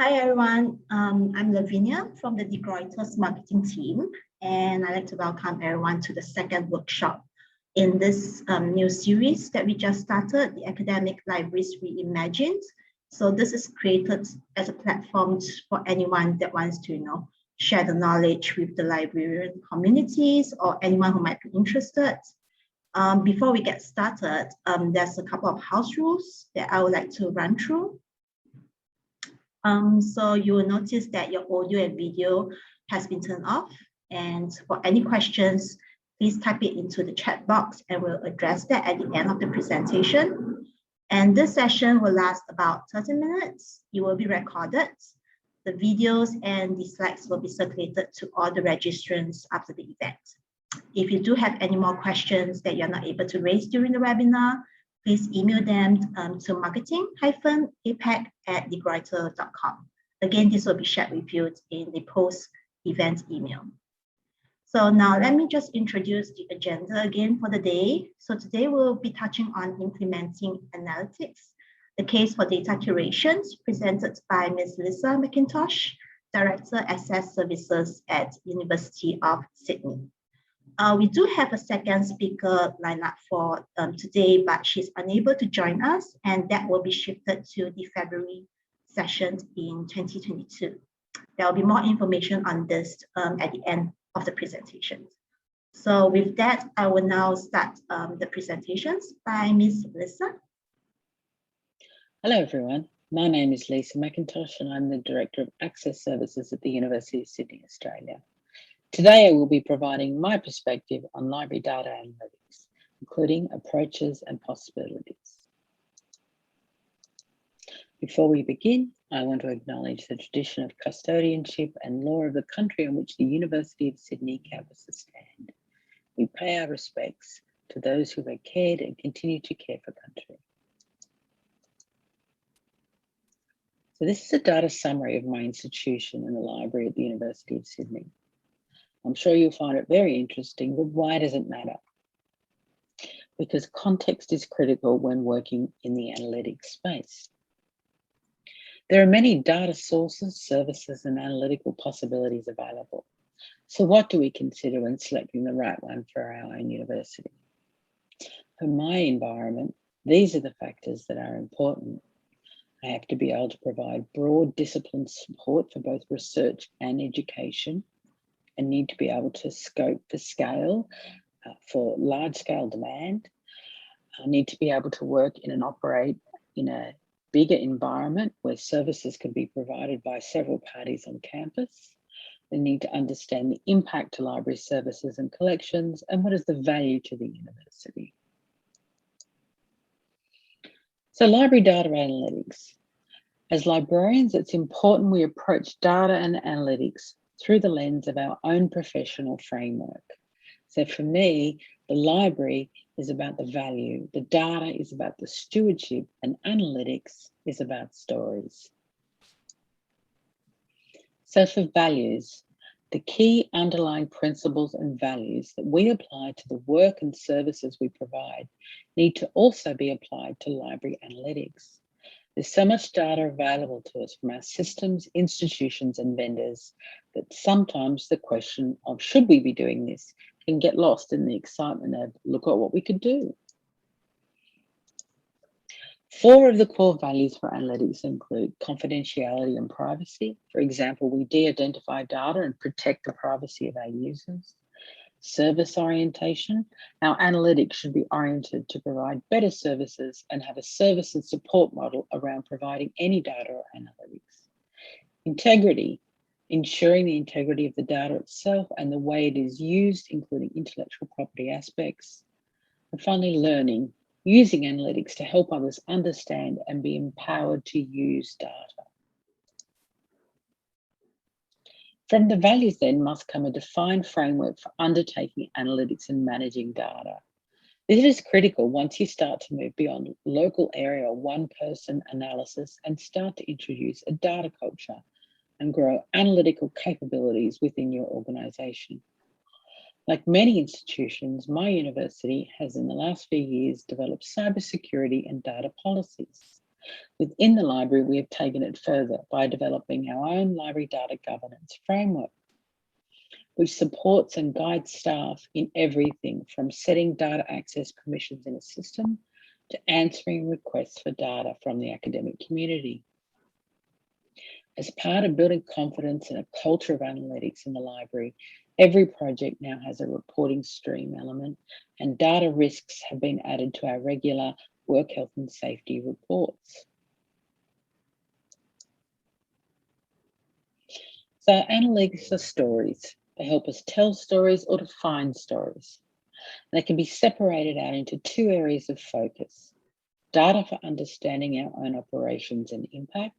Hi everyone, I'm Lavinia from the Reuters marketing team, and I'd like to welcome everyone to the second workshop in this new series that we just started, the Academic Libraries Reimagined. So this is created as a platform for anyone that wants to, share the knowledge with the librarian communities or anyone who might be interested. Before we get started, there's a couple of house rules that I would like to run through. So you will notice that your audio and video has been turned off. And for any questions, please type it into the chat box and we'll address that at the end of the presentation. And this session will last about 30 minutes. It will be recorded. The videos and the slides will be circulated to all the registrants after the event. If you do have any more questions that you're not able to raise during the webinar, please email them to marketing-apac@thegreuter.com. Again, this will be shared with you in the post-event email. So now let me just introduce the agenda again for the day. So today we'll be touching on implementing analytics, the case for data curations presented by Ms. Lisa McIntosh, Director Access Services at University of Sydney. We do have a second speaker lined up for today, but she's unable to join us, and that will be shifted to the February session in 2022. There will be more information on this at the end of the presentation. So with that, I will now start the presentations by Ms. Lisa. Hello, everyone. My name is Lisa McIntosh, and I'm the Director of Access Services at the University of Sydney, Australia. Today, I will be providing my perspective on library data analytics, including approaches and possibilities. Before we begin, I want to acknowledge the tradition of custodianship and law of the country on which the University of Sydney campuses stand. We pay our respects to those who have cared and continue to care for country. So this is a data summary of my institution and the library at the University of Sydney. I'm sure you'll find it very interesting, but why does it matter? Because context is critical when working in the analytics space. There are many data sources, services, and analytical possibilities available. So what do we consider when selecting the right one for our own university? For my environment, these are the factors that are important. I have to be able to provide broad discipline support for both research and education, and need to be able to scope for scale for large-scale demand. I need to be able to work in and operate in a bigger environment where services can be provided by several parties on campus. They need to understand the impact to library services and collections, and what is the value to the university. So library data analytics. As librarians, it's important we approach data and analytics through the lens of our own professional framework. So for me, the library is about the value, the data is about the stewardship, and analytics is about stories. So for values, the key underlying principles and values that we apply to the work and services we provide need to also be applied to library analytics. There's so much data available to us from our systems, institutions, and vendors that sometimes the question of should we be doing this can get lost in the excitement of look at what we could do. 4 of the core values for analytics include confidentiality and privacy. For example, we de-identify data and protect the privacy of our users. Service orientation. Our analytics should be oriented to provide better services and have a service and support model around providing any data or analytics. Integrity, ensuring the integrity of the data itself and the way it is used, including intellectual property aspects. And finally, learning, using analytics to help others understand and be empowered to use data. From the values then must come a defined framework for undertaking analytics and managing data. This is critical once you start to move beyond local area or one-person analysis and start to introduce a data culture and grow analytical capabilities within your organisation. Like many institutions, my university has in the last few years developed cybersecurity and data policies. Within the library, we have taken it further by developing our own library data governance framework, which supports and guides staff in everything from setting data access permissions in a system to answering requests for data from the academic community. As part of building confidence in a culture of analytics in the library, every project now has a reporting stream element, and data risks have been added to our regular work health and safety reports. So analytics are stories. They help us tell stories or to find stories. They can be separated out into two areas of focus: data for understanding our own operations and impact,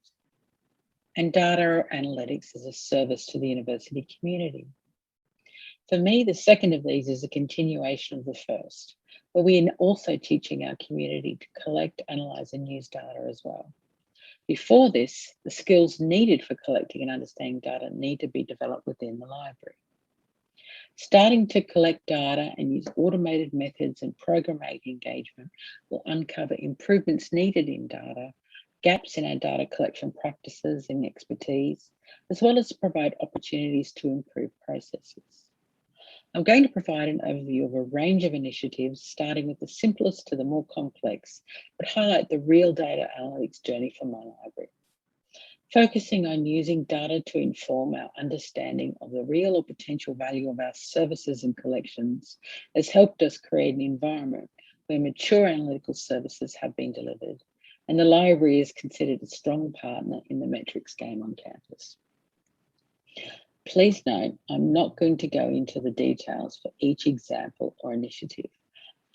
and data or analytics as a service to the university community. For me, the second of these is a continuation of the first, where we are also teaching our community to collect, analyse and use data as well. Before this, the skills needed for collecting and understanding data need to be developed within the library. Starting to collect data and use automated methods and programmatic engagement will uncover improvements needed in data, gaps in our data collection practices and expertise, as well as provide opportunities to improve processes. I'm going to provide an overview of a range of initiatives, starting with the simplest to the more complex, but highlight the real data analytics journey for my library. Focusing on using data to inform our understanding of the real or potential value of our services and collections has helped us create an environment where mature analytical services have been delivered, and the library is considered a strong partner in the metrics game on campus. Please note, I'm not going to go into the details for each example or initiative,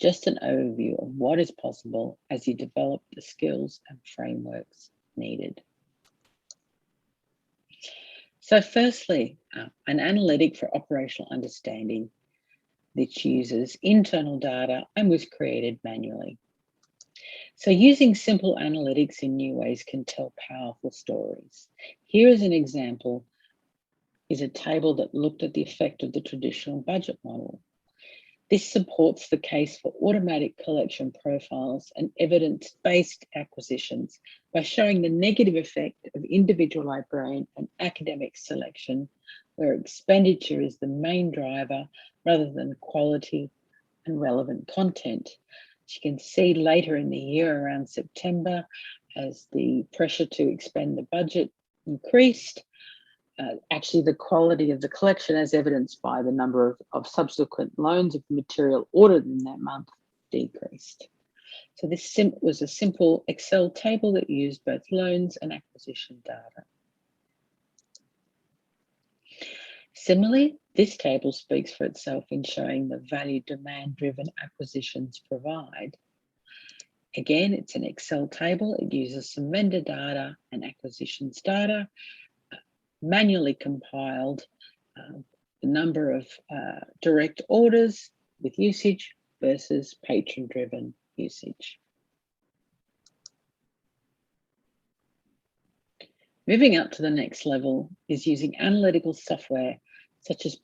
just an overview of what is possible as you develop the skills and frameworks needed. So firstly, an analytic for operational understanding that uses internal data and was created manually. So using simple analytics in new ways can tell powerful stories. Here is an example, is a table that looked at the effect of the traditional budget model. This supports the case for automatic collection profiles and evidence-based acquisitions by showing the negative effect of individual librarian and academic selection, where expenditure is the main driver rather than quality and relevant content. As you can see later in the year, around September, as the pressure to expend the budget increased, actually the quality of the collection, as evidenced by the number of subsequent loans of material ordered in that month, decreased. So this was a simple Excel table that used both loans and acquisition data. Similarly, this table speaks for itself in showing the value demand-driven acquisitions provide. Again, it's an Excel table. It uses some vendor data and acquisitions data, manually compiled the number of direct orders with usage versus patron-driven usage. Moving up to the next level is using analytical software such as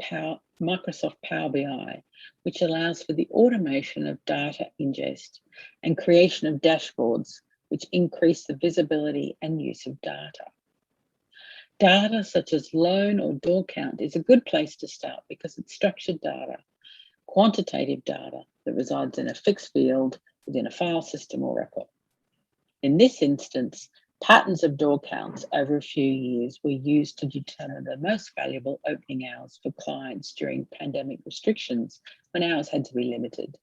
Microsoft Power BI, which allows for the automation of data ingest and creation of dashboards, which increase the visibility and use of data. Data such as loan or door count is a good place to start because it's structured data, quantitative data that resides in a fixed field within a file system or record. In this instance, patterns of door counts over a few years were used to determine the most valuable opening hours for clients during pandemic restrictions when hours had to be limited.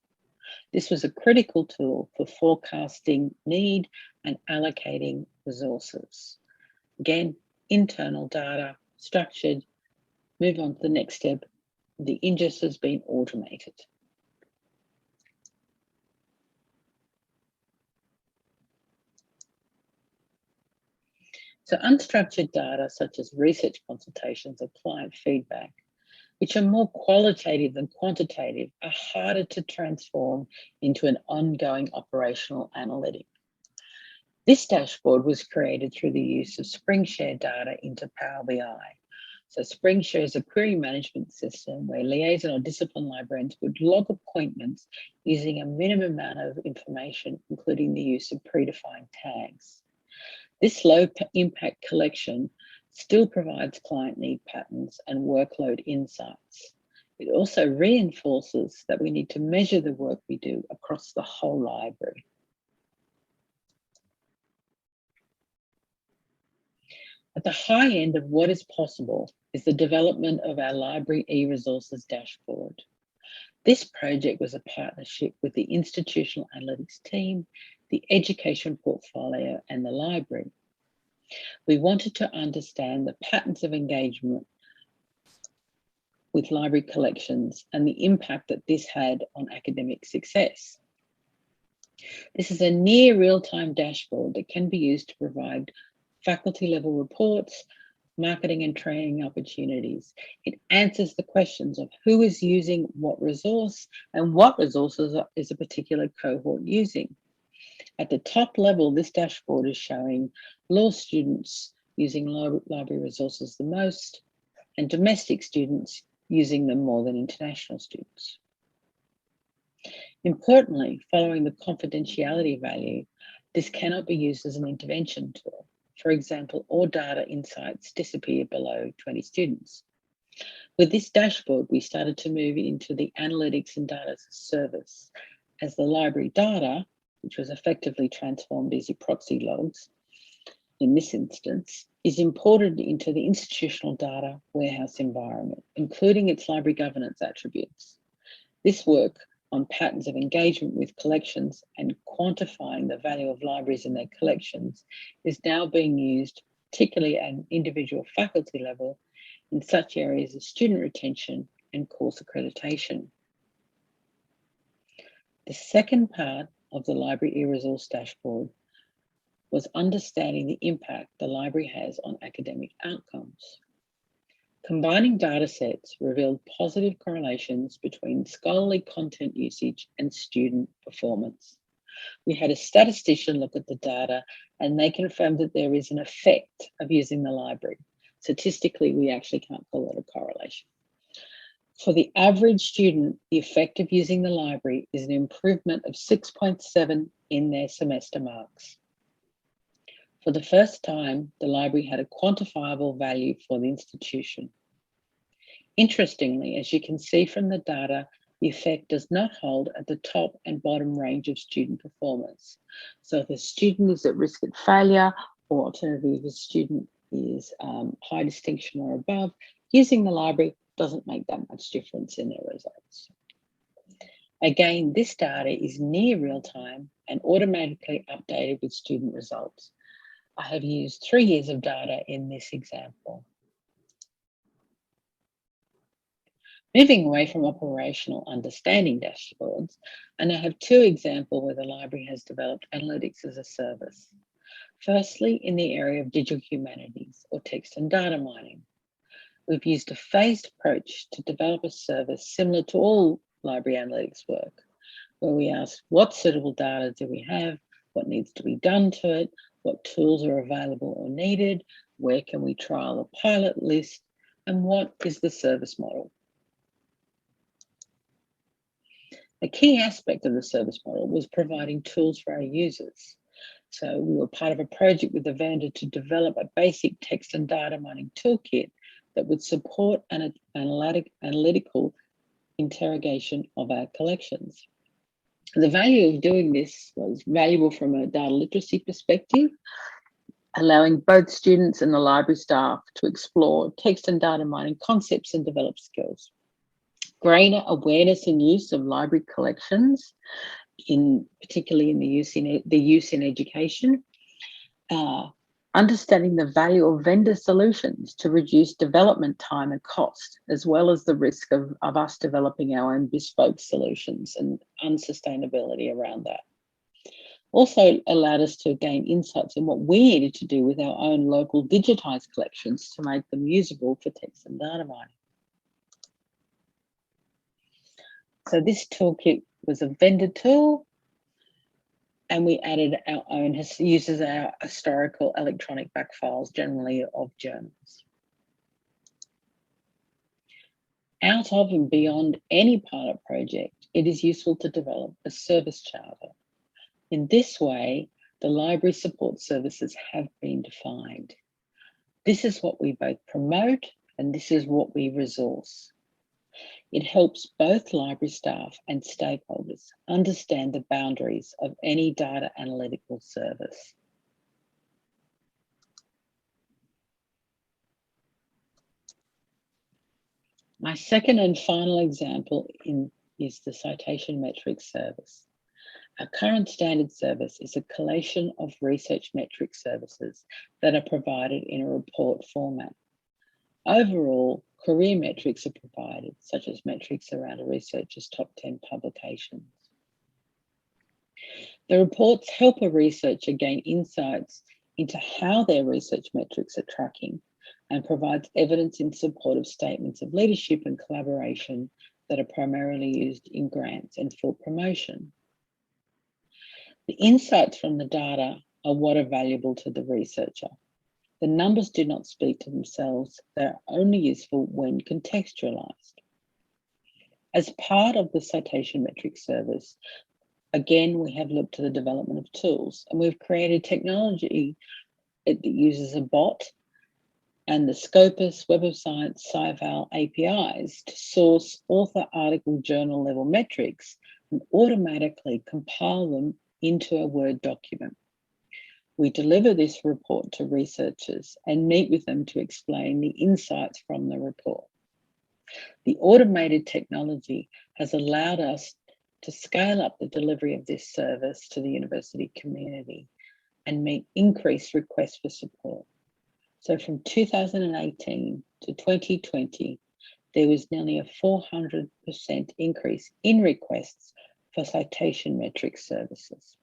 This was a critical tool for forecasting need and allocating resources. Again, internal data, structured. Move on to the next step. The ingest has been automated. So unstructured data such as research consultations or client feedback, which are more qualitative than quantitative, are harder to transform into an ongoing operational analytic. This dashboard was created through the use of SpringShare data into Power BI. So SpringShare is a query management system where liaison or discipline librarians would log appointments using a minimum amount of information, including the use of predefined tags. This low impact collection still provides client need patterns and workload insights. It also reinforces that we need to measure the work we do across the whole library. At the high end of what is possible is the development of our library e-resources dashboard. This project was a partnership with the institutional analytics team, the education portfolio, and the library. We wanted to understand the patterns of engagement with library collections and the impact that this had on academic success. This is a near real-time dashboard that can be used to provide faculty-level reports, marketing and training opportunities. It answers the questions of who is using what resource and what resources is a particular cohort using. At the top level, this dashboard is showing law students using library resources the most and domestic students using them more than international students. Importantly, following the confidentiality value, this cannot be used as an intervention tool. For example, all data insights disappear below 20 students. With this dashboard, we started to move into the analytics and data as a service, as the library data, which was effectively transformed as proxy logs in this instance, is imported into the institutional data warehouse environment, including its library governance attributes. This work on patterns of engagement with collections and quantifying the value of libraries and their collections is now being used, particularly at an individual faculty level, in such areas as student retention and course accreditation. The second part of the library e-resource dashboard was understanding the impact the library has on academic outcomes. Combining data sets revealed positive correlations between scholarly content usage and student performance. We had a statistician look at the data and they confirmed that there is an effect of using the library. Statistically, we actually can't call it a correlation. For the average student, the effect of using the library is an improvement of 6.7 in their semester marks. For the first time, the library had a quantifiable value for the institution. Interestingly, as you can see from the data, the effect does not hold at the top and bottom range of student performance. So if a student is at risk of failure, or alternatively, if a student is high distinction or above, using the library doesn't make that much difference in their results. Again, this data is near real time and automatically updated with student results. I have used 3 years of data in this example. Moving away from operational understanding dashboards, and I have 2 examples where the library has developed analytics as a service. Firstly, in the area of digital humanities or text and data mining. We've used a phased approach to develop a service similar to all library analytics work, where we ask what suitable data do we have, what needs to be done to it, what tools are available or needed, where can we trial a pilot list, and what is the service model. A key aspect of the service model was providing tools for our users. So we were part of a project with the vendor to develop a basic text and data mining toolkit that would support an analytical interrogation of our collections. The value of doing this was valuable from a data literacy perspective, allowing both students and the library staff to explore text and data mining concepts and develop skills. Greater awareness and use of library collections, particularly in the use in education, understanding the value of vendor solutions to reduce development time and cost, as well as the risk of us developing our own bespoke solutions and unsustainability around that. Also allowed us to gain insights in what we needed to do with our own local digitized collections to make them usable for text and data mining. So this toolkit was a vendor tool, and we added our own, uses our historical electronic back files, generally of journals. Out of and beyond any pilot project, it is useful to develop a service charter. In this way, the library support services have been defined. This is what we both promote and this is what we resource. It helps both library staff and stakeholders understand the boundaries of any data analytical service. My second and final example is the citation metrics service. Our current standard service is a collection of research metrics services that are provided in a report format. Overall, career metrics are provided, such as metrics around a researcher's top 10 publications. The reports help a researcher gain insights into how their research metrics are tracking and provides evidence in support of statements of leadership and collaboration that are primarily used in grants and for promotion. The insights from the data are what are valuable to the researcher. The numbers do not speak to themselves. They're only useful when contextualized. As part of the citation metrics service, again, we have looked to the development of tools, and we've created technology that uses a bot and the Scopus, Web of Science, SciVal APIs to source author, article, journal level metrics and automatically compile them into a Word document. We deliver this report to researchers and meet with them to explain the insights from the report. The automated technology has allowed us to scale up the delivery of this service to the university community and meet increased requests for support. So from 2018 to 2020, there was nearly a 400% increase in requests for citation metrics services.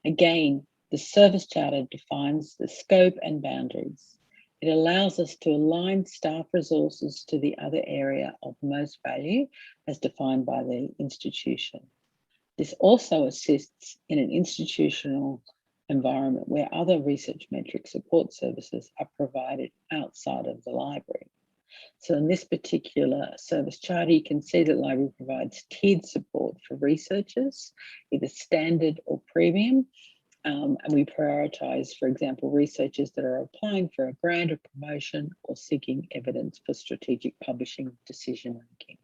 Again, the service charter defines the scope and boundaries. It allows us to align staff resources to the other area of most value as defined by the institution. This also assists in an institutional environment where other research metric support services are provided outside of the library. So in this particular service charter, you can see that the library provides tiered support for researchers, either standard or premium. And we prioritise, for example, researchers that are applying for a grant or promotion or seeking evidence for strategic publishing decision making.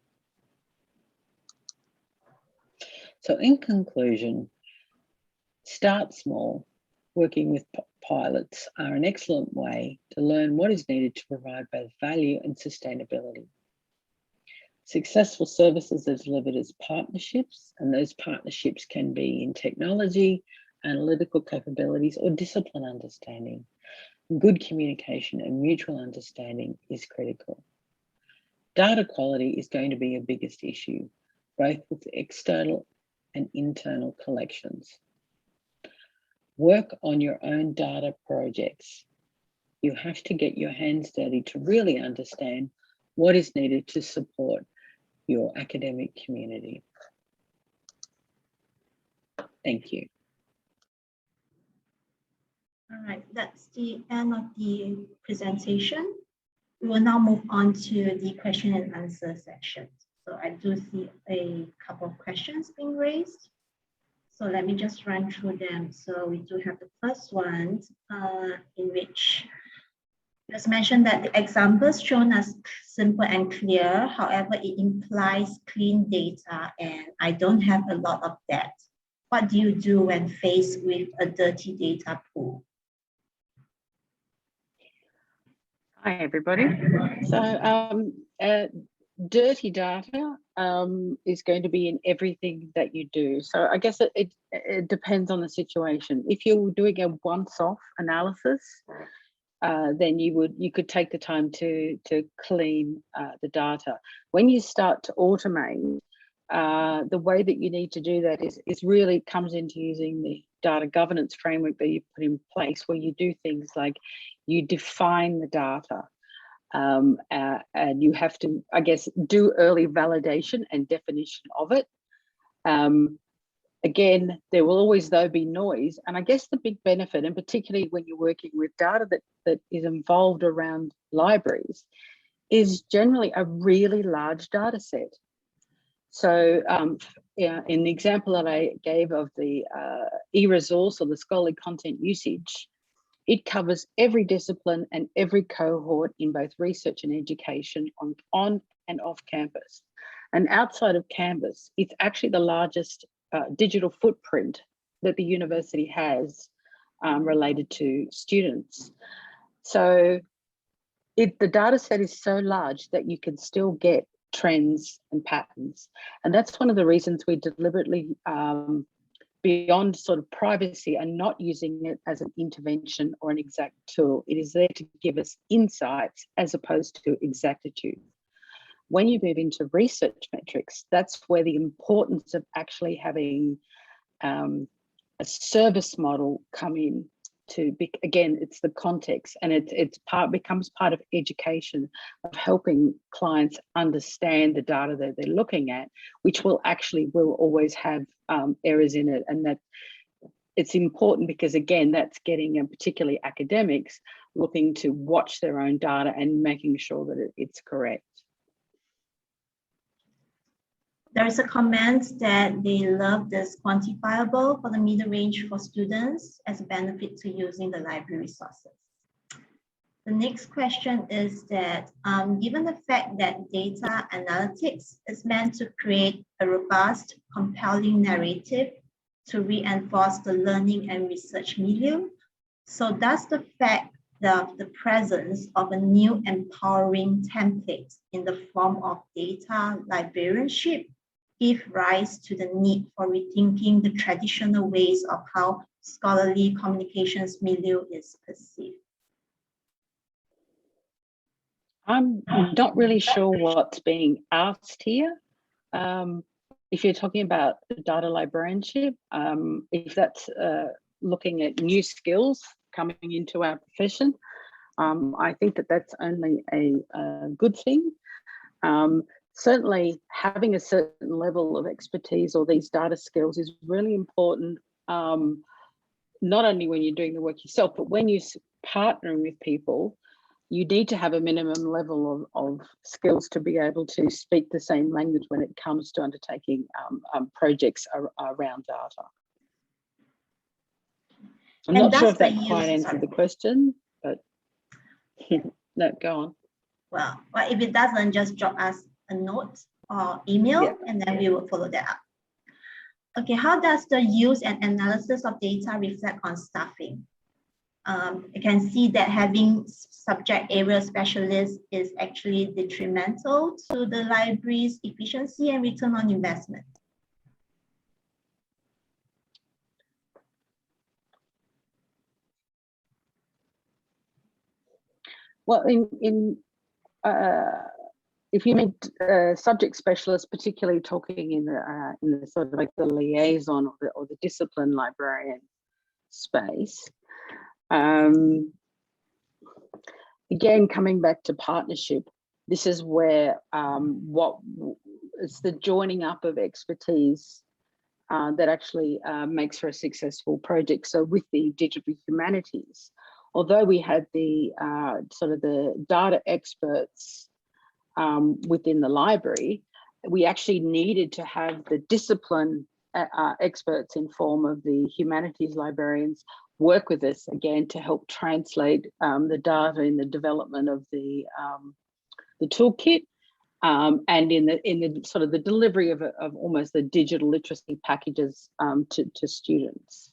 So in conclusion, start small. Working with pilots are an excellent way to learn what is needed to provide both value and sustainability. Successful services are delivered as partnerships, and those partnerships can be in technology, analytical capabilities, or discipline understanding. Good communication and mutual understanding is critical. Data quality is going to be your biggest issue, both with external and internal collections. Work on your own data projects. You have to get your hands dirty to really understand what is needed to support your academic community. Thank you. All right, that's the end of the presentation. We will now move on to the question and answer section. So I do see a couple of questions being raised. So let me just run through them. So we do have the first one in which it was mentioned that the examples shown as simple and clear, however, it implies clean data and I don't have a lot of that. What do you do when faced with a dirty data pool? Hi, everybody. So dirty data is going to be in everything that you do. So I guess it depends on the situation. If you're doing a once-off analysis, then you could take the time to clean the data. When you start to automate, the way that you need to do that is really comes into using the data governance framework that you put in place, where you do things like you define the data. And you have to, I guess, do early validation and definition of it. Again, there will always, though, be noise. And I guess the big benefit, and particularly when you're working with data that is involved around libraries, is generally a really large data set. So yeah, in the example that I gave of the e-resource or the scholarly content usage, it covers every discipline and every cohort in both research and education on and off campus. And outside of campus, it's actually the largest digital footprint that the university has related to students. So the data set is so large that you can still get trends and patterns. And that's one of the reasons we deliberately, beyond sort of privacy, and not using it as an intervention or an exact tool. It is there to give us insights as opposed to exactitude. When you move into research metrics, that's where the importance of actually having a service model come in to be, again, it's the context, and becomes part of education, of helping clients understand the data that they're looking at, which will always have errors in it. And that it's important because, again, that's getting, particularly academics, looking to watch their own data and making sure that it's correct. There is a comment that they love this quantifiable for the middle range for students as a benefit to using the library resources. The next question is that given the fact that data analytics is meant to create a robust, compelling narrative to reinforce the learning and research milieu, so does the fact that the presence of a new empowering template in the form of data librarianship give rise to the need for rethinking the traditional ways of how scholarly communications milieu is perceived? I'm not really sure what's being asked here. If you're talking about data librarianship, if that's looking at new skills coming into our profession, I think that that's only a good thing. Certainly having a certain level of expertise or these data skills is really important, not only when you're doing the work yourself, but when you're partnering with people, you need to have a minimum level of skills to be able to speak the same language when it comes to undertaking projects around data. I'm not sure if that quite answered the question, but no, go on. Well, if it doesn't, just drop us a note or email, and then we will follow that up. Okay, how does the use and analysis of data reflect on staffing? You can see that having subject area specialists is actually detrimental to the library's efficiency and return on investment. Well, if you mean subject specialists, particularly talking in the sort of like the liaison or the discipline librarian space, again, coming back to partnership, this is where it's the joining up of expertise that actually makes for a successful project. So with the digital humanities, although we had the sort of the data experts within the library, we actually needed to have the discipline experts in form of the humanities librarians work with us again to help translate the data in the development of the toolkit and in the sort of the delivery of almost the digital literacy packages to students.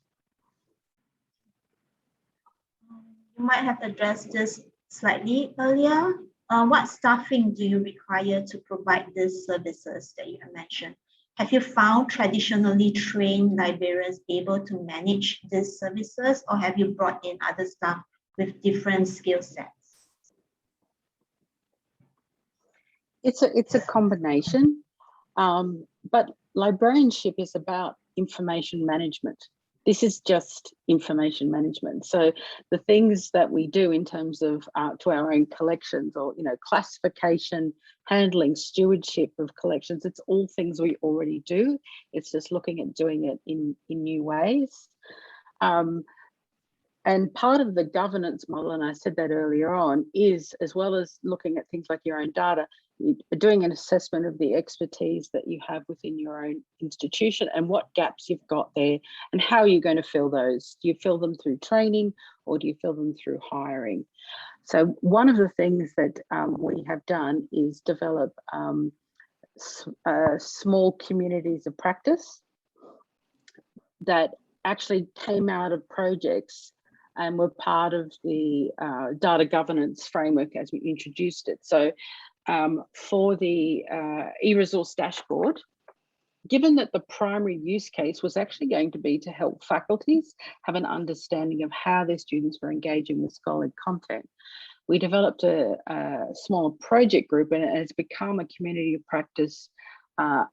You might have addressed this slightly earlier. What staffing do you require to provide these services that you have mentioned? Have you found traditionally trained librarians able to manage these services, or have you brought in other staff with different skill sets? It's a combination, but librarianship is about information management. This is just information management. So the things that we do in terms of to our own collections, or classification, handling, stewardship of collections, it's all things we already do. It's just looking at doing it in new ways. And part of the governance model, and I said that earlier on, is, as well as looking at things like your own data, doing an assessment of the expertise that you have within your own institution and what gaps you've got there, and how are you going to fill those? Do you fill them through training, or do you fill them through hiring? So one of the things that we have done is develop small communities of practice that actually came out of projects and were part of the data governance framework as we introduced it. So for the e-resource dashboard, given that the primary use case was actually going to be to help faculties have an understanding of how their students were engaging with scholarly content, we developed a smaller project group, and it has become a community of practice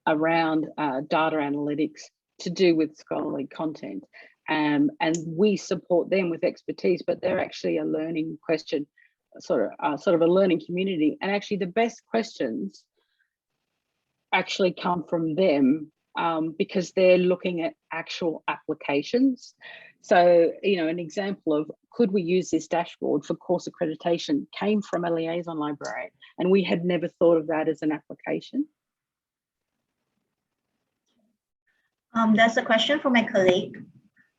around data analytics to do with scholarly content. And we support them with expertise, but they're actually a learning question, sort of a learning community. And actually the best questions actually come from them because they're looking at actual applications. So, you know, an example of could we use this dashboard for course accreditation came from a liaison librarian, and we had never thought of that as an application. There's a question from my colleague.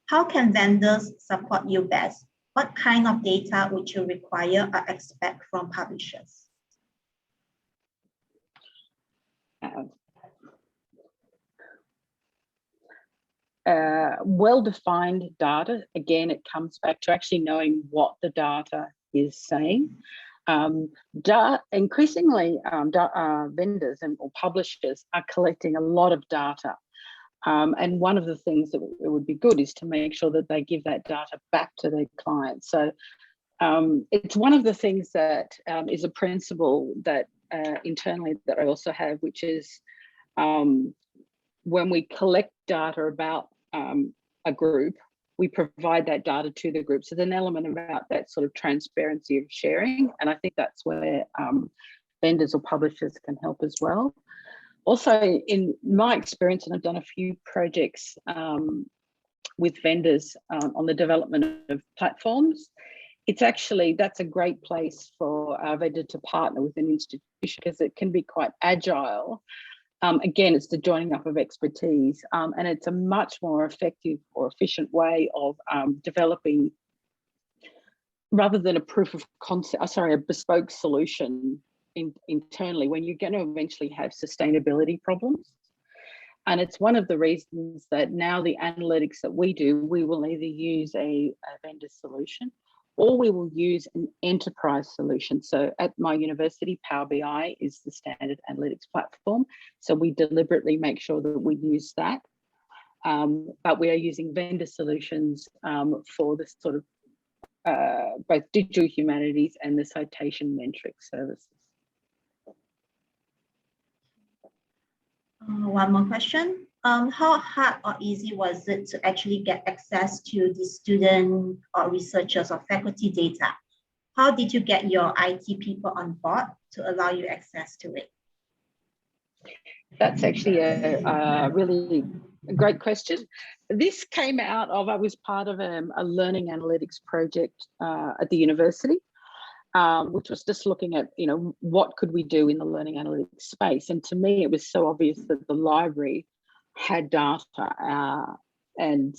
How can vendors support you best? What kind of data would you require or expect from publishers? Well-defined data. Again, it comes back to actually knowing what the data is saying. Increasingly, vendors or publishers are collecting a lot of data. And one of the things that it would be good is to make sure that they give that data back to their clients. So it's one of the things that is a principle that internally that I also have, which is when we collect data about a group, we provide that data to the group. So there's an element about that sort of transparency of sharing. And I think that's where vendors or publishers can help as well. Also, in my experience, and I've done a few projects with vendors on the development of platforms, that's a great place for a vendor to partner with an institution because it can be quite agile. Again, it's the joining up of expertise, and it's a much more effective or efficient way of developing, rather than a proof of concept, a bespoke solution internally when you're going to eventually have sustainability problems. And it's one of the reasons that now the analytics that we do, we will either use a vendor solution or we will use an enterprise solution. So at my university, Power BI is the standard analytics platform. So we deliberately make sure that we use that. But we are using vendor solutions for this sort of both digital humanities and the citation metric services. One more question. How hard or easy was it to actually get access to the student or researchers or faculty data? How did you get your IT people on board to allow you access to it? That's actually a really great question. This came out of, I was part of a learning analytics project at the university, which was just looking at, you know, what could we do in the learning analytics space? And to me, it was so obvious that the library had data and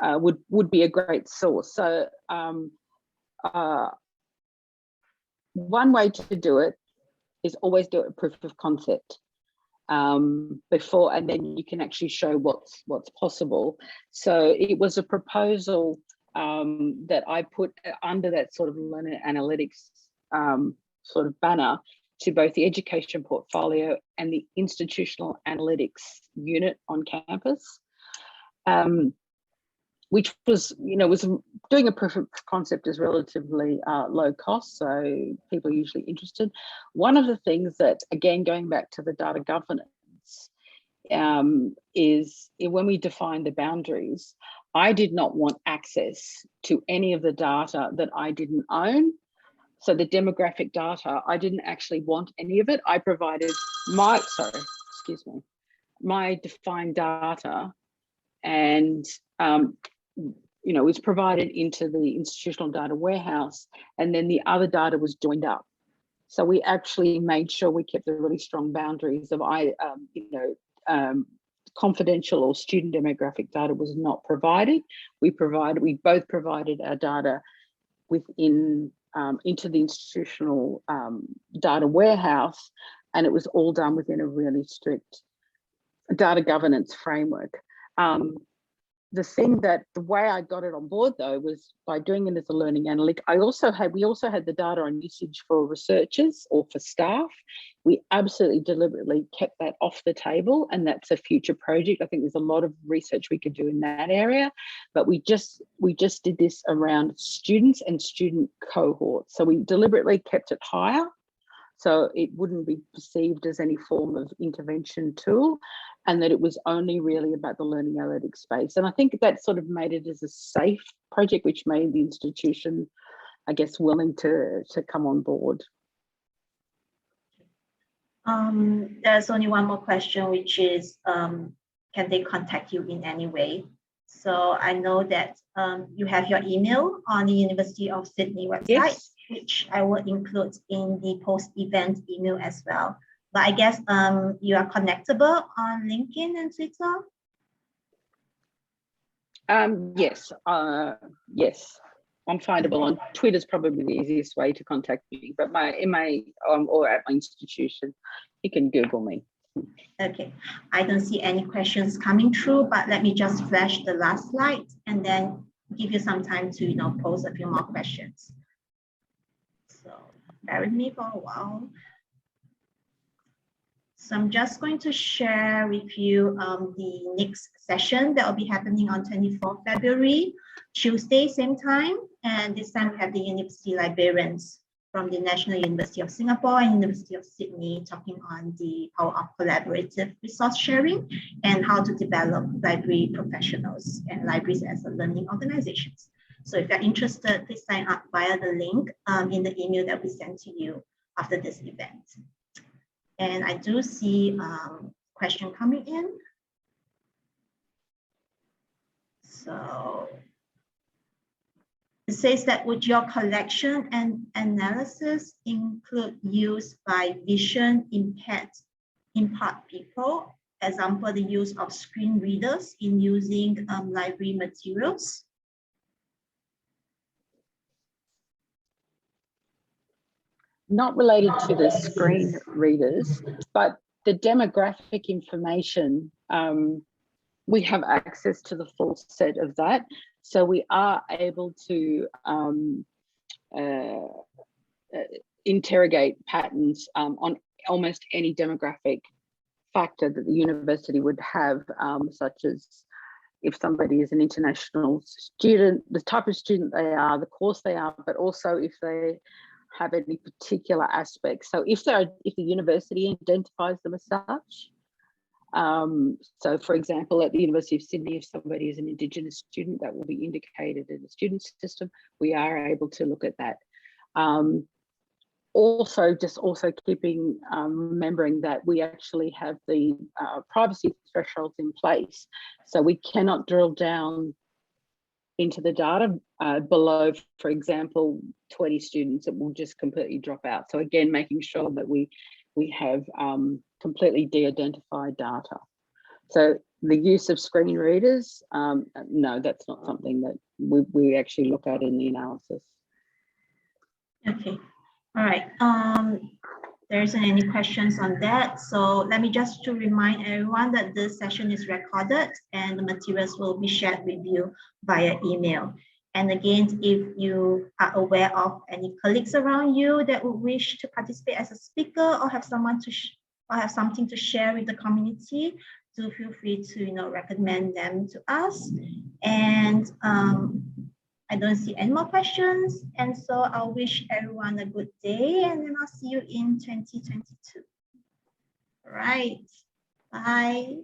would be a great source. So one way to do it is always do a proof of concept before, and then you can actually show what's possible. So it was a proposal that I put under that sort of learner analytics sort of banner to both the education portfolio and the institutional analytics unit on campus, which was, you know, was doing a proof of concept is relatively low cost, so people are usually interested. One of the things that, again, going back to the data governance, is when we define the boundaries, I did not want access to any of the data that I didn't own. So the demographic data, I didn't actually want any of it. I provided my defined data, and was provided into the institutional data warehouse, and then the other data was joined up. So we actually made sure we kept the really strong boundaries of confidential or student demographic data was not provided. We both provided our data within into the institutional data warehouse, and it was all done within a really strict data governance framework. The way I got it on board though was by doing it as a learning analytic. We also had the data on usage for researchers or for staff. We absolutely deliberately kept that off the table, and that's a future project. I think there's a lot of research we could do in that area, but we just did this around students and student cohorts. So we deliberately kept it higher, so it wouldn't be perceived as any form of intervention tool, and that it was only really about the learning analytics space. And I think that sort of made it as a safe project, which made the institution, I guess, willing to come on board. There's only one more question, which is, can they contact you in any way? So I know that you have your email on the University of Sydney website. Yes. Which I will include in the post-event email as well. But I guess you are connectable on LinkedIn and Twitter? Yes, yes. I'm findable on Twitter's probably the easiest way to contact me, but or at my institution, you can Google me. Okay, I don't see any questions coming through, but let me just flash the last slide and then give you some time to pose a few more questions. So bear with me for a while. So I'm just going to share with you the next session that will be happening on 24th February, Tuesday, same time. And this time we have the University Librarians from the National University of Singapore and University of Sydney talking on the power of collaborative resource sharing and how to develop library professionals and libraries as a learning organizations. So if you're interested, please sign up via the link in the email that we sent to you after this event. And I do see question coming in. So it says that would your collection and analysis include use by vision impaired people? Example, the use of screen readers in using library materials? Not related to the screen readers, but the demographic information, we have access to the full set of that. So we are able to interrogate patterns on almost any demographic factor that the university would have, such as if somebody is an international student, the type of student they are, the course they are, but also if they have any particular aspects. So if the university identifies them as such, so for example, at the University of Sydney, if somebody is an Indigenous student, that will be indicated in the student system. We are able to look at that. Also keeping remembering that we actually have the privacy thresholds in place, so we cannot drill down into the data below, for example, 20 students. It will just completely drop out. So again, making sure that we have completely de-identified data. So the use of screen readers, no, that's not something that we actually look at in the analysis. Okay, all right. There isn't any questions on that. So let me just to remind everyone that this session is recorded and the materials will be shared with you via email. And again, if you are aware of any colleagues around you that would wish to participate as a speaker or have someone to have something to share with the community, do feel free to recommend them to us. And I don't see any more questions. And so I'll wish everyone a good day, and then I'll see you in 2022. All right, bye.